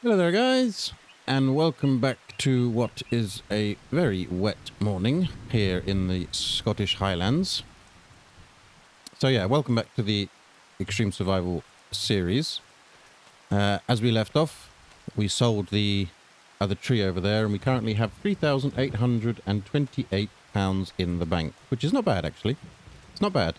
Hello there, guys, and welcome back to what is a very wet morning here in the Scottish Highlands. So yeah, welcome back to the Extreme Survival series. As we left off, we sold the other tree over there, and we currently have £3,828 in the bank, which is not bad, actually. It's not bad.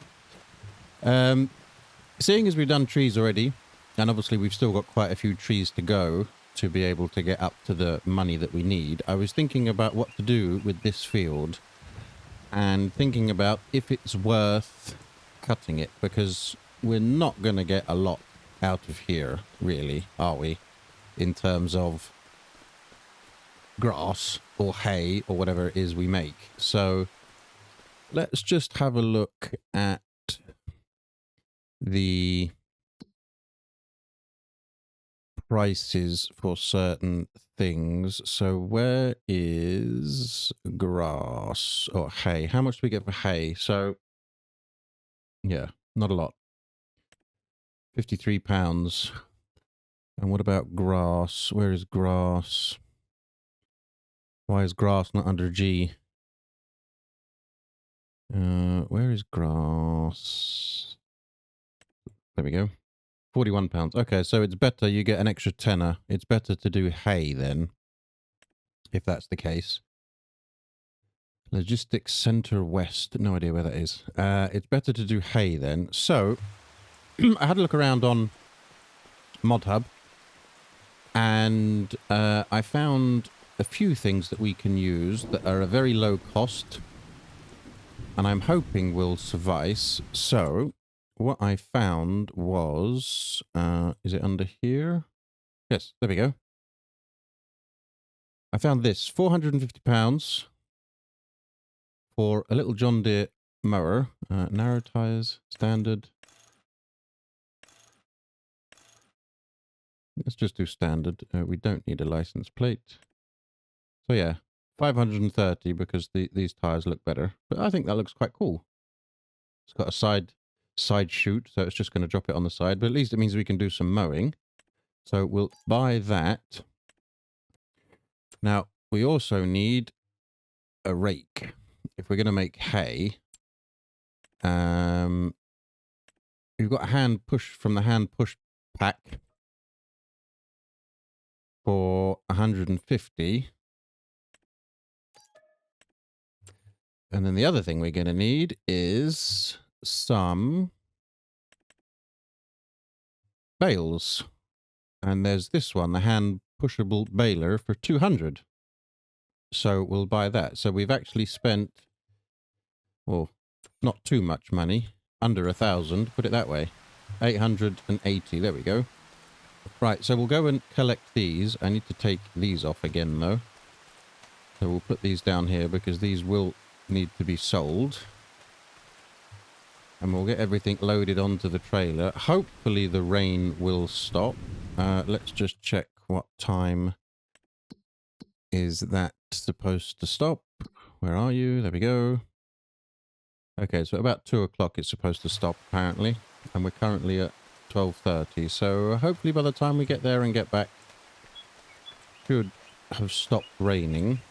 Seeing as we've done trees already, and obviously we've still got quite a few trees to go to be able to get up to the money that we need, I was thinking about what to do with this field and thinking about if it's worth cutting it, because we're not going to get a lot out of here, really, are we? In terms of grass or hay or whatever it is we make. So let's just have a look at the prices for certain things. So where is grass or hay? How much do we get for hay? So yeah, not a lot. £53. And what about grass? Where is grass? Why is grass not under G? Where is grass? There we go. £41. Okay, so it's better you get an extra tenner. It's better to do hay then, if that's the case. Logistics Center West. No idea where that is. It's better to do hay then. So, I had a look around on ModHub, and I found a few things that we can use that are a very low cost, and I'm hoping will suffice. So, what I found was, is it under here? Yes, there we go. I found this, £450 for a little John Deere mower. Narrow tires, standard. Let's just do standard. We don't need a license plate. So yeah, 530 because these tires look better. But I think that looks quite cool. It's got a side chute, so it's just going to drop it on the side, but at least it means we can do some mowing. So we'll buy that. Now, we also need a rake if we're going to make hay. We've got a hand push from the hand push pack for 150. And then the other thing we're going to need is some bales. And there's this one, the hand pushable baler for 200. So we'll buy that. So we've actually spent, well, not too much money, under 1,000, put it that way. 880, there we go. Right, so we'll go and collect these. I need to take these off again, though. So we'll put these down here because these will need to be sold. And we'll get everything loaded onto the trailer. Hopefully the rain will stop. Let's just check what time is that supposed to stop. Where are you? There we go. Okay, so about 2 o'clock it's supposed to stop, apparently. And we're currently at 12:30. So hopefully by the time we get there and get back, should have stopped raining.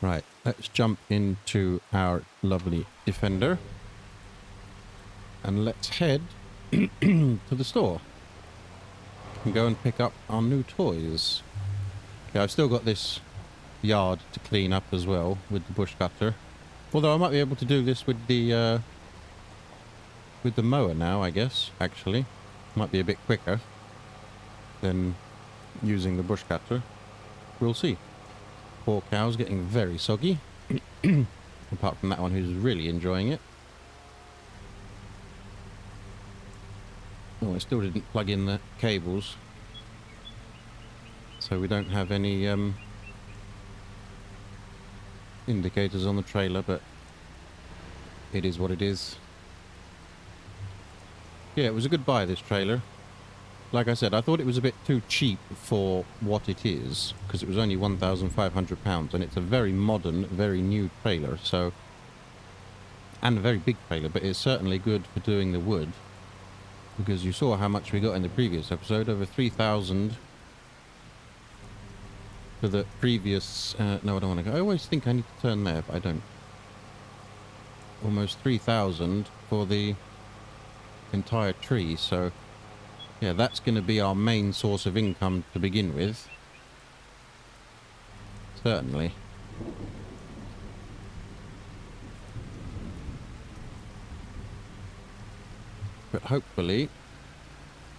Right, let's jump into our lovely Defender. And let's head to the store and go and pick up our new toys. Okay, I've still got this yard to clean up as well with the bush cutter. Although I might be able to do this with the mower now, I guess, actually. Might be a bit quicker than using the bush cutter. We'll see. Poor cow's getting very soggy. Apart from that one who's really enjoying it. Oh, I still didn't plug in the cables. So we don't have any indicators on the trailer, but it is what it is. Yeah, it was a good buy, this trailer. Like I said, I thought it was a bit too cheap for what it is, because it was only £1,500, and it's a very modern, very new trailer, so... And a very big trailer, but it's certainly good for doing the wood. Because you saw how much we got in the previous episode, over 3,000 to the previous... no, I don't want to go. I always think I need to turn there, but I don't. Almost 3,000 for the entire tree, so... Yeah, that's going to be our main source of income to begin with. Certainly. But hopefully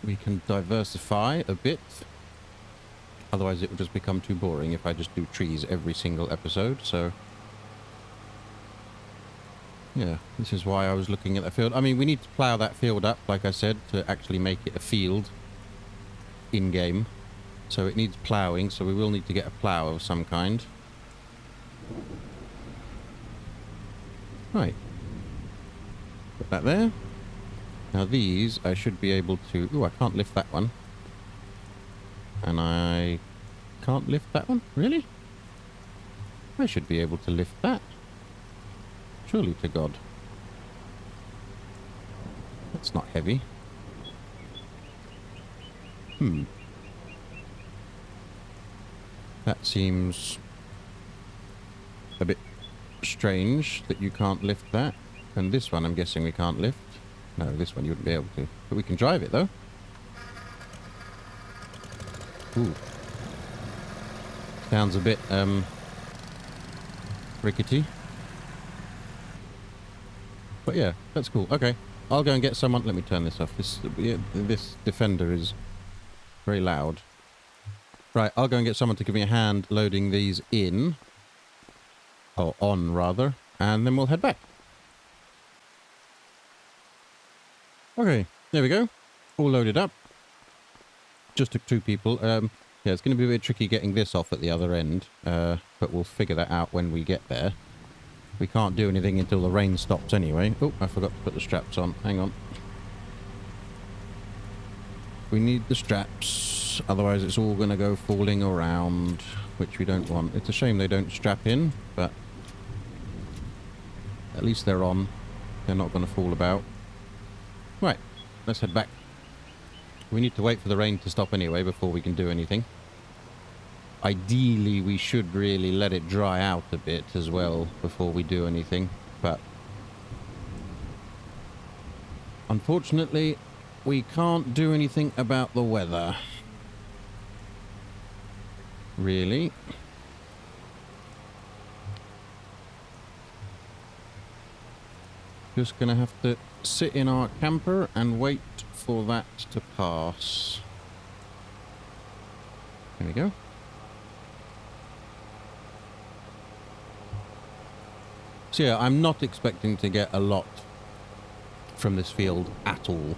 we can diversify a bit. Otherwise it would just become too boring if I just do trees every single episode, so... Yeah, this is why I was looking at that field. I mean, we need to plough that field up, like I said, to actually make it a field in-game. So it needs ploughing, so we will need to get a plough of some kind. Right. Put that there. Now these, I should be able to... Ooh, I can't lift that one. And I can't lift that one? Really? I should be able to lift that. Surely to God. That's not heavy. That seems a bit strange that you can't lift that. And this one I'm guessing we can't lift. No, this one you wouldn't be able to. But we can drive it though. Ooh. Sounds a bit rickety. But yeah, that's cool. Okay, I'll go and get someone. Let me turn this off. This defender is very loud. Right, I'll go and get someone to give me a hand loading these in. Or on, rather. And then we'll head back. Okay, there we go. All loaded up. Just took 2 people. Yeah, it's going to be a bit tricky getting this off at the other end. But we'll figure that out when we get there. We can't do anything until the rain stops anyway. Oh, I forgot to put the straps on. Hang on. We need the straps. Otherwise it's all going to go falling around, which we don't want. It's a shame they don't strap in, but at least they're on. They're not going to fall about. Right, let's head back. We need to wait for the rain to stop anyway before we can do anything. Ideally, we should really let it dry out a bit as well before we do anything, but unfortunately, we can't do anything about the weather. Really. Just gonna have to sit in our camper and wait for that to pass. There we go. So yeah, I'm not expecting to get a lot from this field at all.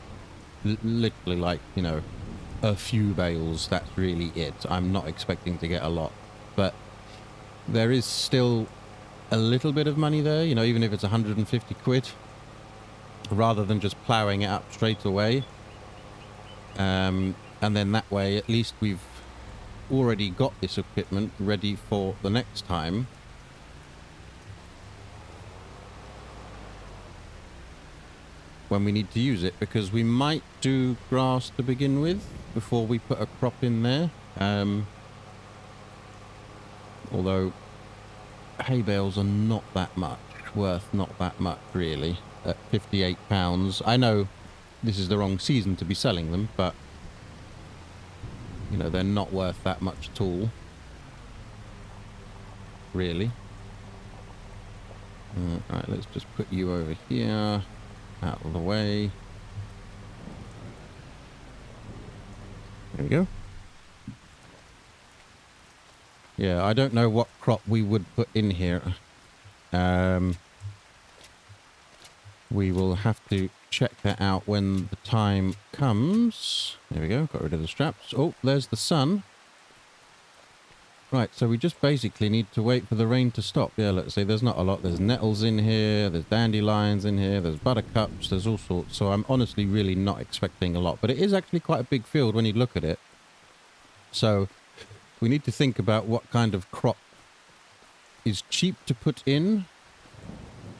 Literally like, you know, a few bales, that's really it. I'm not expecting to get a lot. But there is still a little bit of money there, you know, even if it's 150 quid. Rather than just ploughing it up straight away. And then that way, at least we've already got this equipment ready for the next time. When we need to use it, because we might do grass to begin with before we put a crop in there. Although hay bales are not that much, not that much really, at £58. I know this is the wrong season to be selling them, but you know, they're not worth that much at all, really. Right, let's just put you over here. Out of the way. There we go. Yeah, I don't know what crop we would put in here. We will have to check that out when the time comes. There we go, got rid of the straps. Oh, there's the sun. Right, so we just basically need to wait for the rain to stop. Yeah, let's see, there's not a lot. There's nettles in here, there's dandelions in here, there's buttercups, there's all sorts. So I'm honestly really not expecting a lot. But it is actually quite a big field when you look at it. So we need to think about what kind of crop is cheap to put in,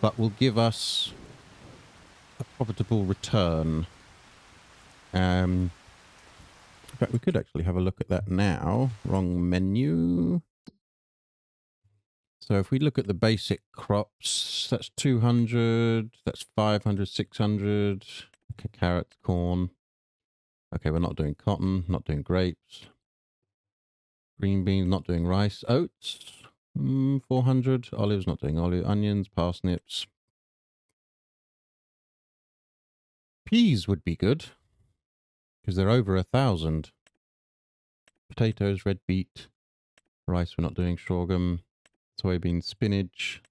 but will give us a profitable return. In fact, we could actually have a look at that now. Wrong menu. So if we look at the basic crops, that's 200, that's 500, 600. Okay, carrots, corn. Okay, we're not doing cotton, not doing grapes. Green beans, not doing rice. Oats, 400. Olives, not doing olive. Onions, parsnips. Peas would be good, because they're over 1,000. Potatoes, red beet. Rice, we're not doing. Sorghum, soybean, spinach.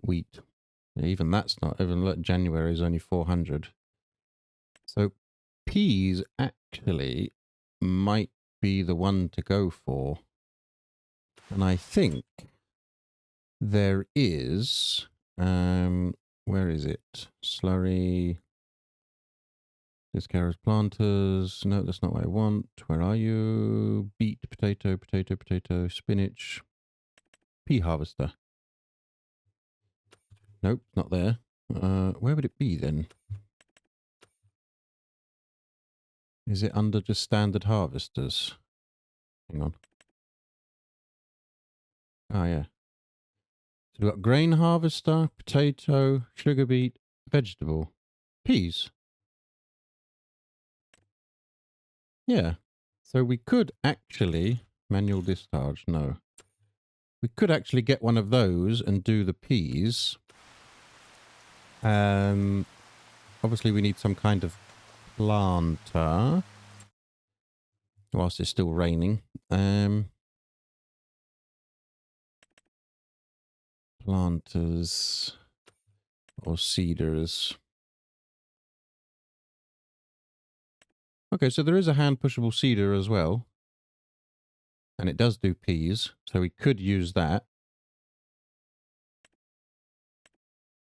Wheat. Even that's not, even January is only 400. So peas actually might be the one to go for. And I think there is, where is it? Slurry. This carrots planters. No, that's not what I want. Where are you? Beet, potato, potato, potato, spinach. Pea harvester. Nope, not there. Where would it be then? Is it under just standard harvesters? Hang on. Oh, yeah. So we've got grain harvester, potato, sugar beet, vegetable, peas. Yeah. So we could actually, manual discharge, no. We could actually get one of those and do the peas. Obviously we need some kind of planter. Whilst it's still raining. Planters or seeders. Okay, so there is a hand pushable seeder as well. And it does do peas, so we could use that.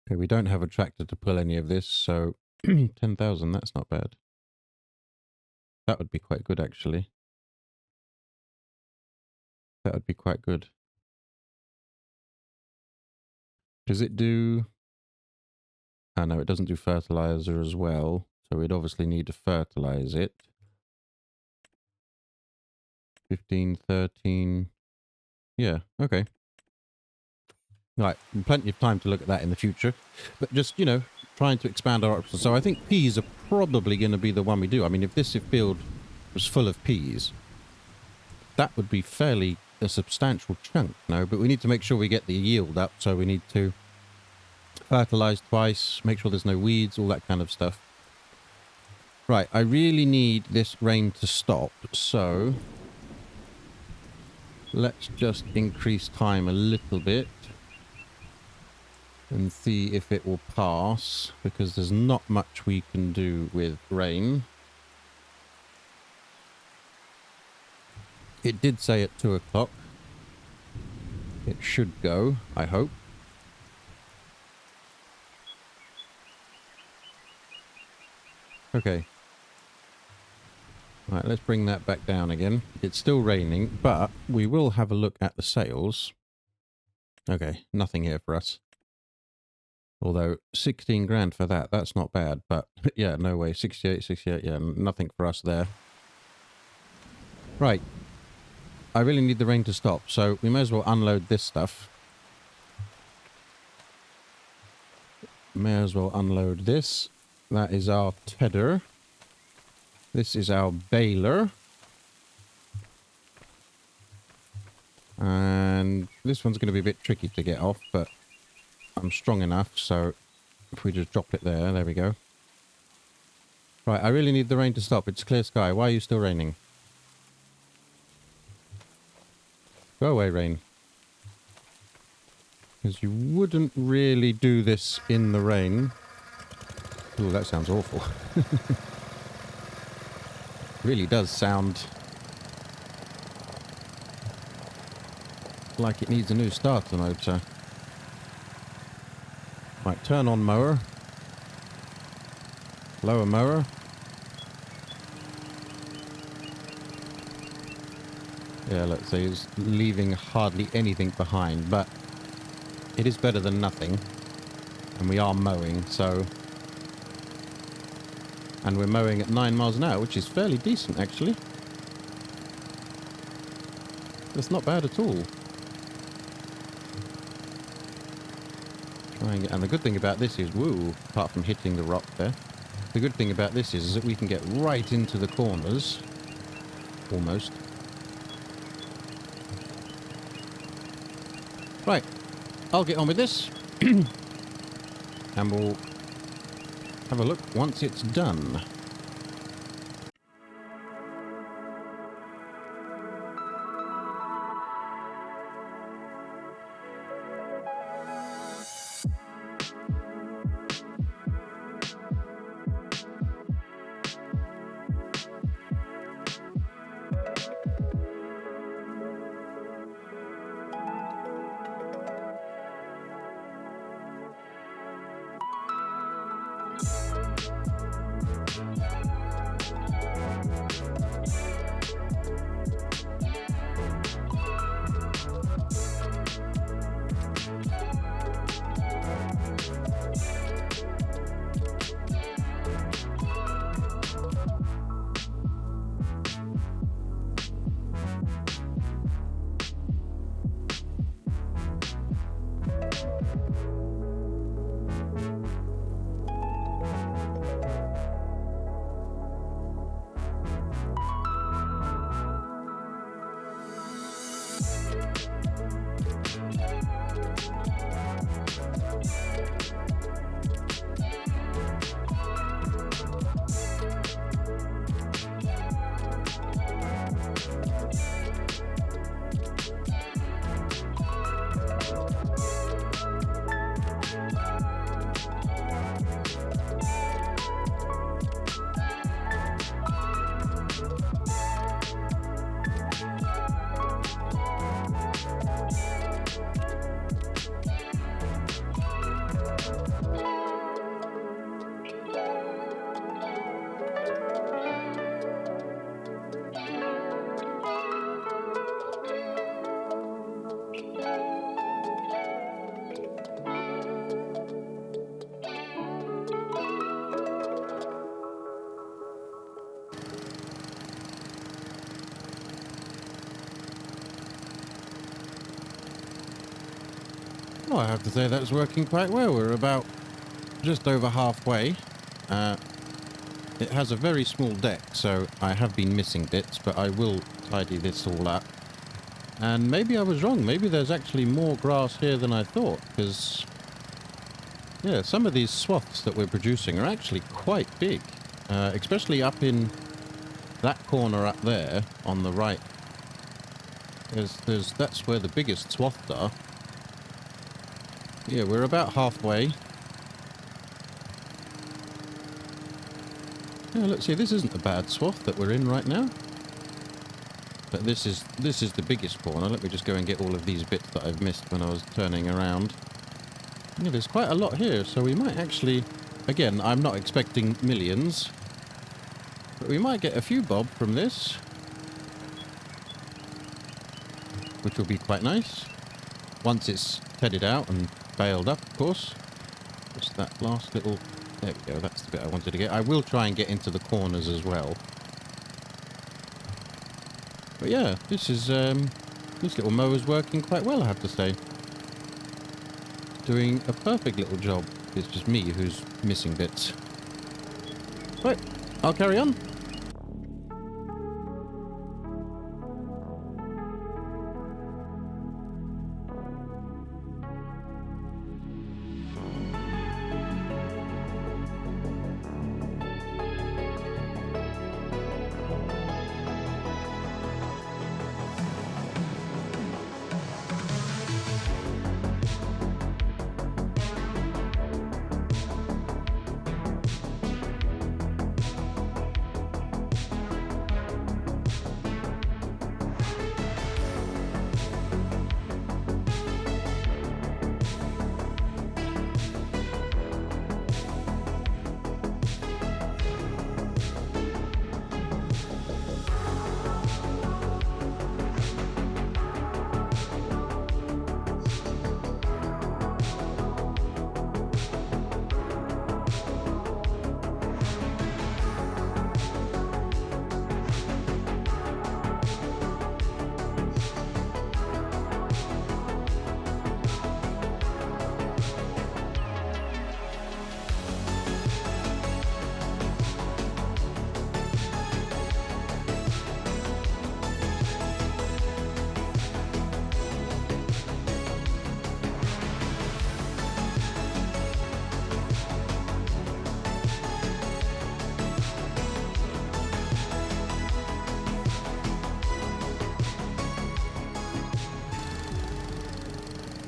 Okay, we don't have a tractor to pull any of this, so 10,000, that's not bad. That would be quite good, actually. That would be quite good. Does it do... Oh, no, it doesn't do fertilizer as well, so we'd obviously need to fertilize it. 15, 13... Yeah, okay. Right, plenty of time to look at that in the future. But just, you know, trying to expand our options. So I think peas are probably going to be the one we do. I mean, if this field was full of peas, that would be fairly a substantial chunk, no? But we need to make sure we get the yield up, so we need to fertilize twice, make sure there's no weeds, all that kind of stuff. Right, I really need this rain to stop, so let's just increase time a little bit and see if it will pass, because there's not much we can do with rain. It did say at 2 o'clock. It should go, I hope. Okay. Right, let's bring that back down again. It's still raining, but we will have a look at the sales. Okay, nothing here for us. Although 16 grand for that, that's not bad, but yeah, no way. 68, 68, yeah, nothing for us there. Right. I really need the rain to stop, so we may as well unload this stuff. May as well unload this. That is our tedder. This is our baler. And this one's going to be a bit tricky to get off, but I'm strong enough, so if we just drop it there, there we go. Right, I really need the rain to stop. It's clear sky. Why are you still raining? Go away, rain. Because you wouldn't really do this in the rain. Ooh, that sounds awful. Really does sound like it needs a new starter motor. Right, turn on mower. Lower mower. Yeah, let's say it's leaving hardly anything behind, but it is better than nothing. And we are mowing, so... And we're mowing at 9 miles an hour, which is fairly decent, actually. That's not bad at all. And the good thing about this is, woo, apart from hitting the rock there, the good thing about this is that we can get right into the corners. Almost. Right. I'll get on with this. And we'll have a look once it's done. Well, I have to say that's working quite well. We're about just over halfway. It has a very small deck, so I have been missing bits, but I will tidy this all up. And maybe I was wrong. Maybe there's actually more grass here than I thought, because, yeah, some of these swaths that we're producing are actually quite big, especially up in that corner up there on the right. That's where the biggest swaths are. Yeah, we're about halfway. Yeah, look, see, this isn't a bad swath that we're in right now. But this is the biggest corner. Let me just go and get all of these bits that I've missed when I was turning around. Yeah, there's quite a lot here, so we might actually... Again, I'm not expecting millions. But we might get a few bob from this. Which will be quite nice. Once it's tedded out and baled up, of course. Just that last little... There we go, that's the bit I wanted to get. I will try and get into the corners as well. But yeah, this little mower's working quite well, I have to say. Doing a perfect little job. It's just me who's missing bits. Right, I'll carry on.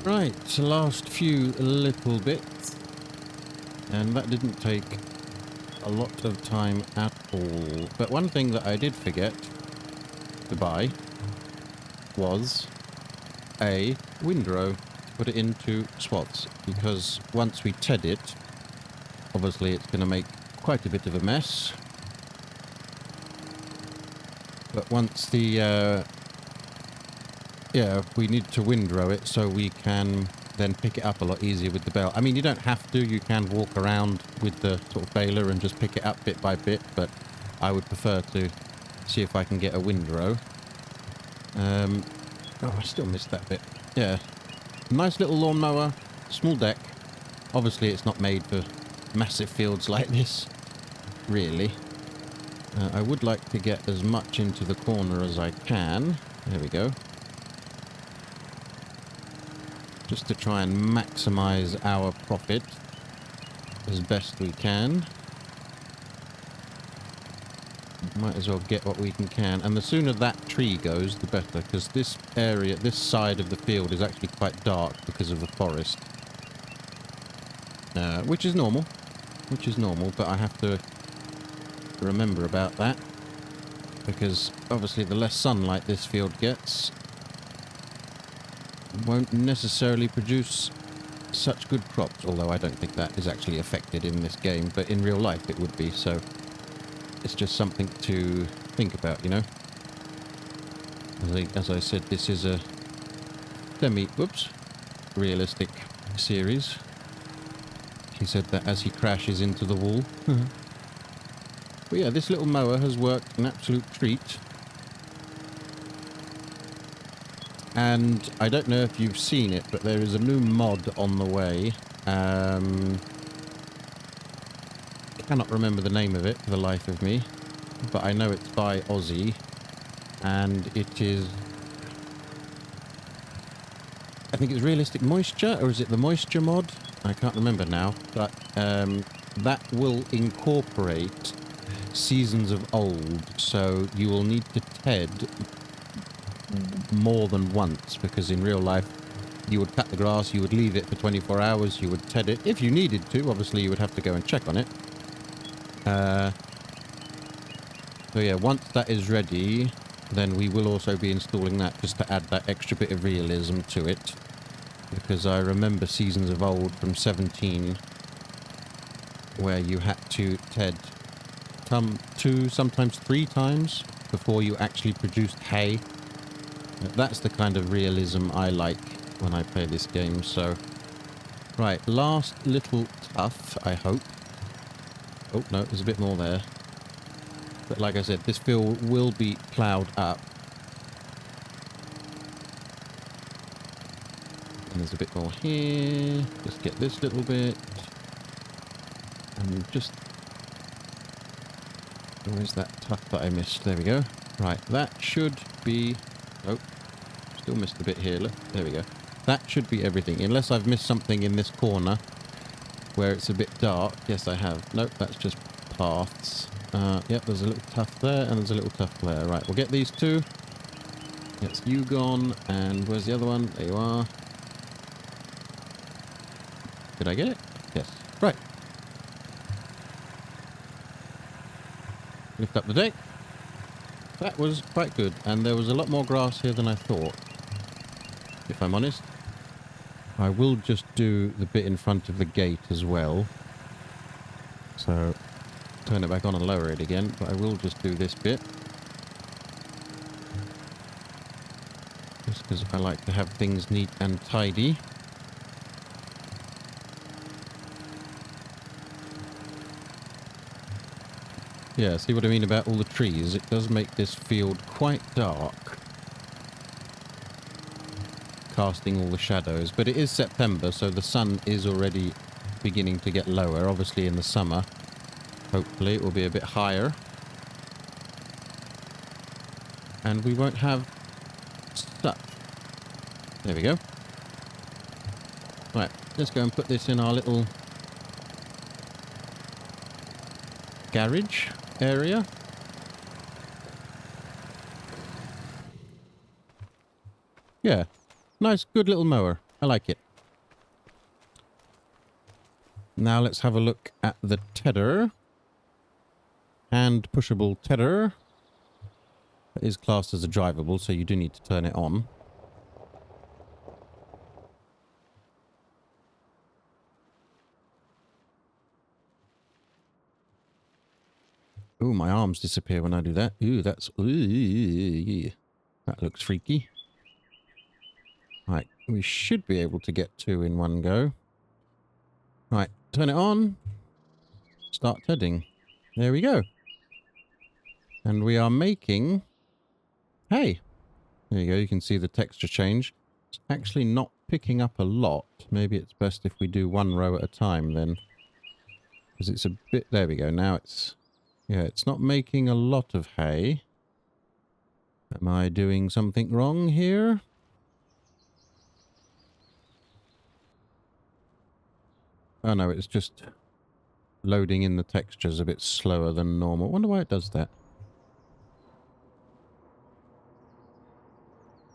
Right, last few little bits. And that didn't take a lot of time at all. But one thing that I did forget to buy was a windrow to put it into swaths. Because once we TED it, obviously it's going to make quite a bit of a mess. But once the... yeah, we need to windrow it so we can then pick it up a lot easier with the bale. I mean, you don't have to. You can walk around with the sort of baler and just pick it up bit by bit, but I would prefer to see if I can get a windrow. Oh, I still missed that bit. Yeah. Nice little lawnmower, small deck. Obviously, it's not made for massive fields like this, really. I would like to get as much into the corner as I can. There we go. Just to try and maximize our profit as best we can. Might as well get what we can. And the sooner that tree goes, the better. Because this area, this side of the field is actually quite dark because of the forest. Which is normal. Which is normal, but I have to remember about that. Because obviously the less sunlight this field gets, won't necessarily produce such good crops, although I don't think that is actually affected in this game, but in real life it would be, so it's just something to think about, you know. As I said, this is a realistic series. He said that as he crashes into the wall. But yeah, this little mower has worked an absolute treat. And I don't know if you've seen it, but there is a new mod on the way. Cannot remember the name of it for the life of me, but I know it's by Aussie, and it is... I think it's Realistic Moisture, or is it the Moisture mod? I can't remember now, but that will incorporate Seasons of Old, so you will need to TED more than once, because in real life you would cut the grass, you would leave it for 24 hours, you would TED it if you needed to. Obviously you would have to go and check on it. So yeah, once that is ready, then we will also be installing that just to add that extra bit of realism to it, because I remember Seasons of Old from 17 where you had to TED 2, sometimes 3 times before you actually produced hay. That's the kind of realism I like when I play this game, so... Right, last little tuff, I hope. Oh, no, there's a bit more there. But like I said, this field will be ploughed up. And there's a bit more here. Just get this little bit. And just... Where's that tuff that I missed? There we go. Right, that should be... Oh, still missed a bit here. Look, there we go. That should be everything. Unless I've missed something in this corner where it's a bit dark. Yes, I have. Nope, that's just paths. Yep, there's a little tuff there and there's a little tuff there. Right, we'll get these 2. That's you gone. And where's the other one? There you are. Did I get it? Yes. Right. Lift up the deck. That was quite good. And there was a lot more grass here than I thought, if I'm honest. I will just do the bit in front of the gate as well. So, turn it back on and lower it again. But I will just do this bit. Just because I like to have things neat and tidy. Yeah, see what I mean about all the trees? It does make this field quite dark, casting all the shadows. But it is September, so the sun is already beginning to get lower. Obviously in the summer, hopefully it will be a bit higher. And we won't have stuff. There we go. Right, let's go and put this in our little garage area. Yeah, nice, good little mower. I like it. Now let's have a look at the tedder. Hand pushable tedder. It is classed as a drivable, so you do need to turn it on. Ooh, my arms disappear when I do that. Ooh, that's... Ooh, that looks freaky. Right, we should be able to get 2 in one go. Right, turn it on. Start tedding. There we go. And we are making... Hey! There you go, you can see the texture change. It's actually not picking up a lot. Maybe it's best if we do 1 row at a time then. Because it's a bit... There we go, now it's... Yeah, it's not making a lot of hay. Am I doing something wrong here? Oh no, it's just loading in the textures a bit slower than normal. Wonder why it does that.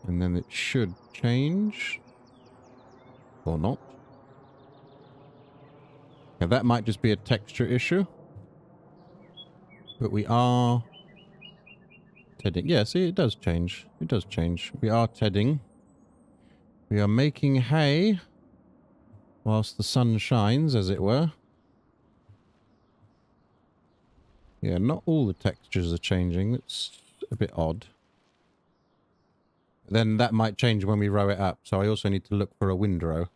And then it should change. Or not. Yeah, that might just be a texture issue. But we are tedding. Yeah, see, it does change. It does change. We are tedding. We are making hay whilst the sun shines, as it were. Yeah, not all the textures are changing. It's a bit odd. Then that might change when we row it up. So I also need to look for a windrow.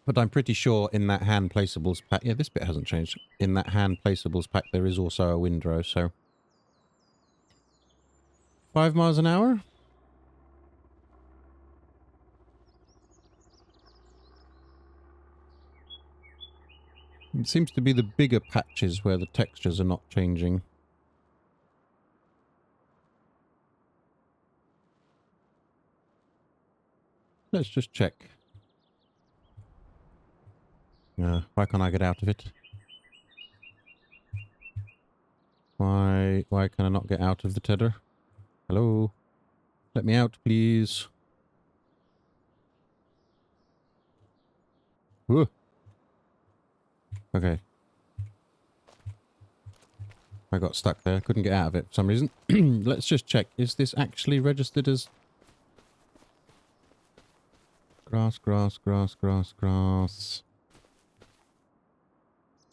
But I'm pretty sure in that hand placeables pack... Yeah, this bit hasn't changed. In that hand placeables pack, there is also a windrow, so... 5 miles an hour? It seems to be the bigger patches where the textures are not changing. Let's just check. Why can't I get out of it? Why can I not get out of the tedder? Hello? Let me out, please. Whoa. Okay. I got stuck there. Couldn't get out of it for some reason. Let's just check. Is this actually registered as... Grass, grass, grass, grass, grass.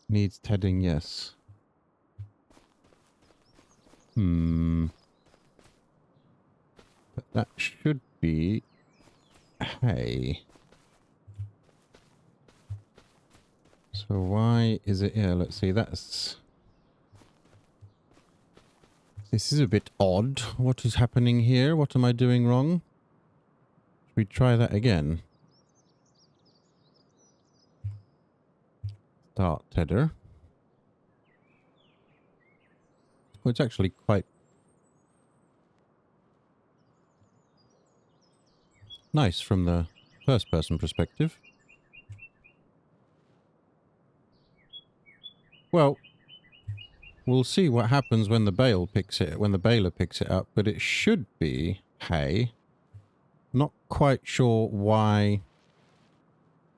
Needs tedding, yes. But that should be hay. So why is it here? Let's see, that's... This is a bit odd. What is happening here? What am I doing wrong? Should we try that again? Start tedder. Well, it's actually quite nice from the first person perspective. Well, we'll see what happens when the baler picks it up, but it should be hay. Not quite sure why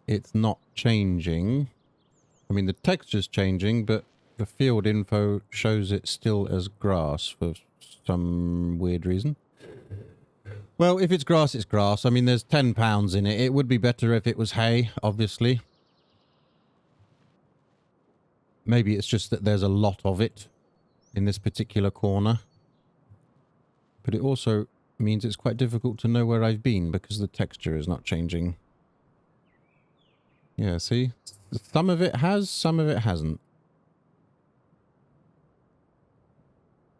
it's not changing. I mean, the texture's changing, but the field info shows it still as grass for some weird reason. Well, if it's grass, it's grass. I mean, there's 10 pounds in it. It would be better if it was hay, obviously. Maybe it's just that there's a lot of it in this particular corner. But it also means it's quite difficult to know where I've been because the texture is not changing. Yeah, see? Some of it has, some of it hasn't.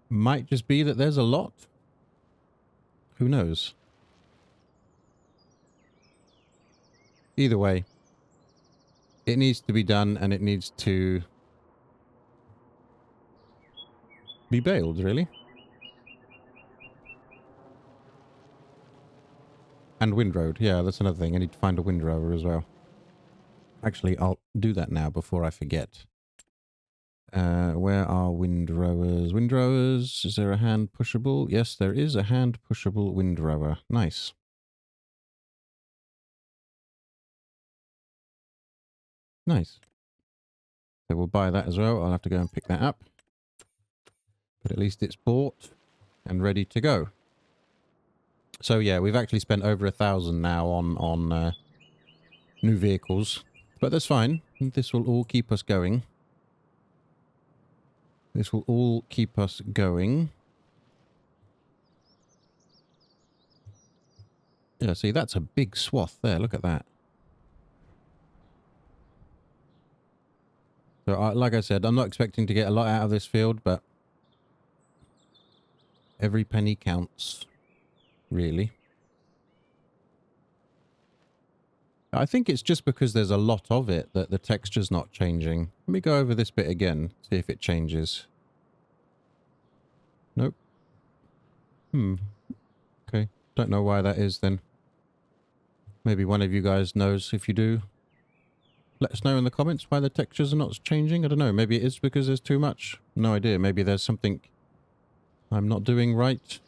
Might just be that there's a lot. Who knows? Either way, it needs to be done and it needs to be baled, really. And windrowed. Yeah, that's another thing. I need to find a windrower as well. Actually, I'll do that now before I forget. Where are windrowers? Windrowers, is there a hand pushable? Yes, there is a hand pushable windrower. Nice. Nice. So we'll buy that as well. I'll have to go and pick that up. But at least it's bought and ready to go. So yeah, we've actually spent over 1,000 now on new vehicles. But that's fine. This will all keep us going. This will all keep us going. Yeah, see, that's a big swath there. Look at that. So, like I said, I'm not expecting to get a lot out of this field, but every penny counts, really. I think it's just because there's a lot of it that the texture's not changing. Let me go over this bit again, see if it changes. Nope. Okay. Don't know why that is then. Maybe one of you guys knows. If you do, let us know in the comments why the textures are not changing. I don't know. Maybe it is because there's too much. No idea. Maybe there's something I'm not doing right.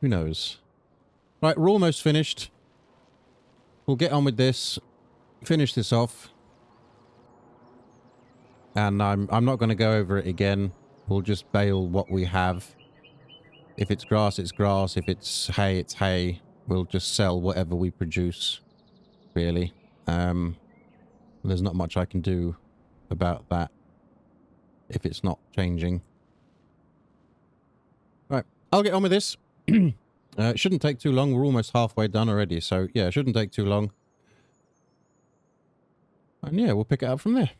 Who knows? Right, we're almost finished. We'll get on with this. Finish this off. And I'm not going to go over it again. We'll just bale what we have. If it's grass, it's grass. If it's hay, it's hay. We'll just sell whatever we produce, really. There's not much I can do about that if it's not changing. Right, I'll get on with this. It shouldn't take too long. We're almost halfway done already. So, yeah, it shouldn't take too long. And, yeah, we'll pick it up from there.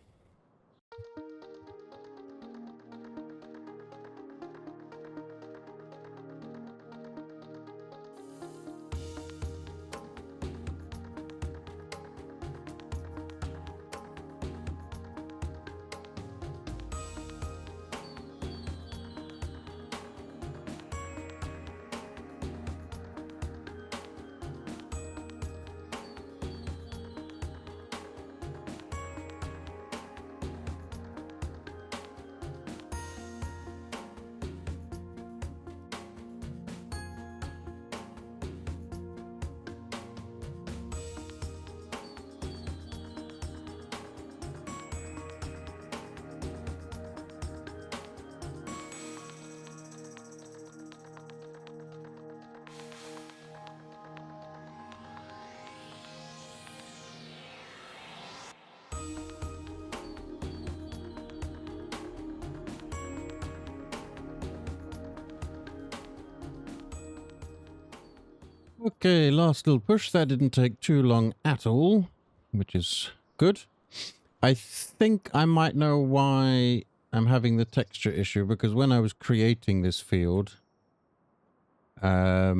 Okay, last little push. That didn't take too long at all, which is good. I think I might know why I'm having the texture issue, because when I was creating this field, I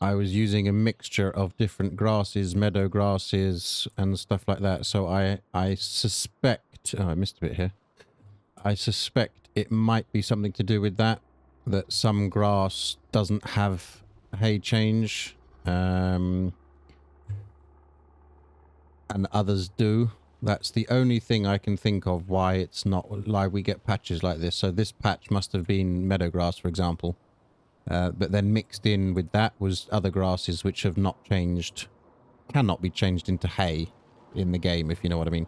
was using a mixture of different grasses, meadow grasses, and stuff like that. So I suspect... Oh, I missed a bit here. I suspect it might be something to do with that some grass doesn't have hay change. And others do. That's the only thing I can think of why it's not like we get patches like this. So this patch must have been meadow grass, for example. But then mixed in with that was other grasses which have not changed, cannot be changed into hay in the game, if you know what I mean.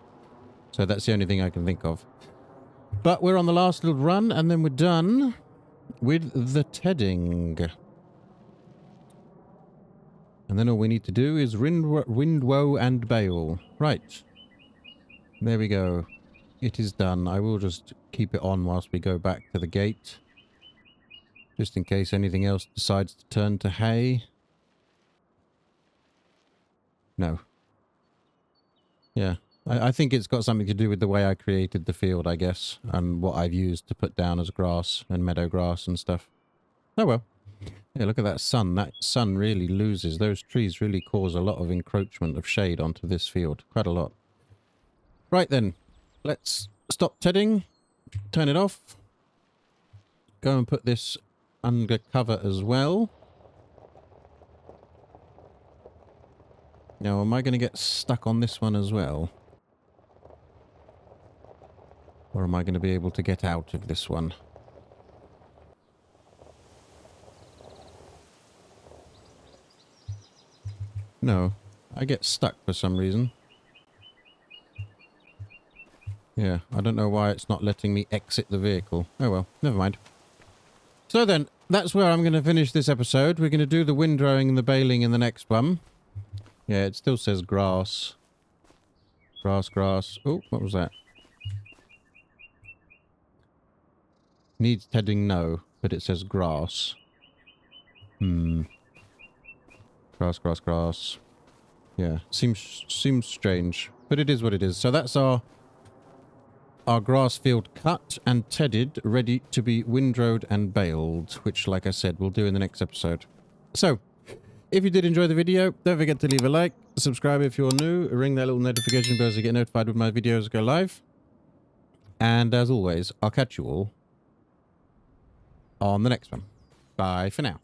So that's the only thing I can think of. But we're on the last little run, and then we're done with the tedding. And then all we need to do is windwoe and bale. Right. There we go. It is done. I will just keep it on whilst we go back to the gate. Just in case anything else decides to turn to hay. No. Yeah. I think it's got something to do with the way I created the field, I guess. And what I've used to put down as grass and meadow grass and stuff. Oh well. Yeah, look at that sun. That sun really loses. Those trees really cause a lot of encroachment of shade onto this field. Quite a lot. Right then. Let's stop tedding. Turn it off. Go and put this under cover as well. Now, am I going to get stuck on this one as well? Or am I going to be able to get out of this one? No, I get stuck for some reason. Yeah, I don't know why it's not letting me exit the vehicle. Oh well, never mind. So then, that's where I'm going to finish this episode. We're going to do the windrowing and the baling in the next one. Yeah, it still says grass. Grass, grass. Oh, what was that? Needs tedding, no, but it says grass. Grass, grass, grass. Yeah, seems strange, but it is what it is. So that's our grass field cut and tedded, ready to be windrowed and baled, which, like I said, we'll do in the next episode. So, if you did enjoy the video, don't forget to leave a like, subscribe if you're new, ring that little notification bell so you get notified when my videos go live. And as always, I'll catch you all on the next one. Bye for now.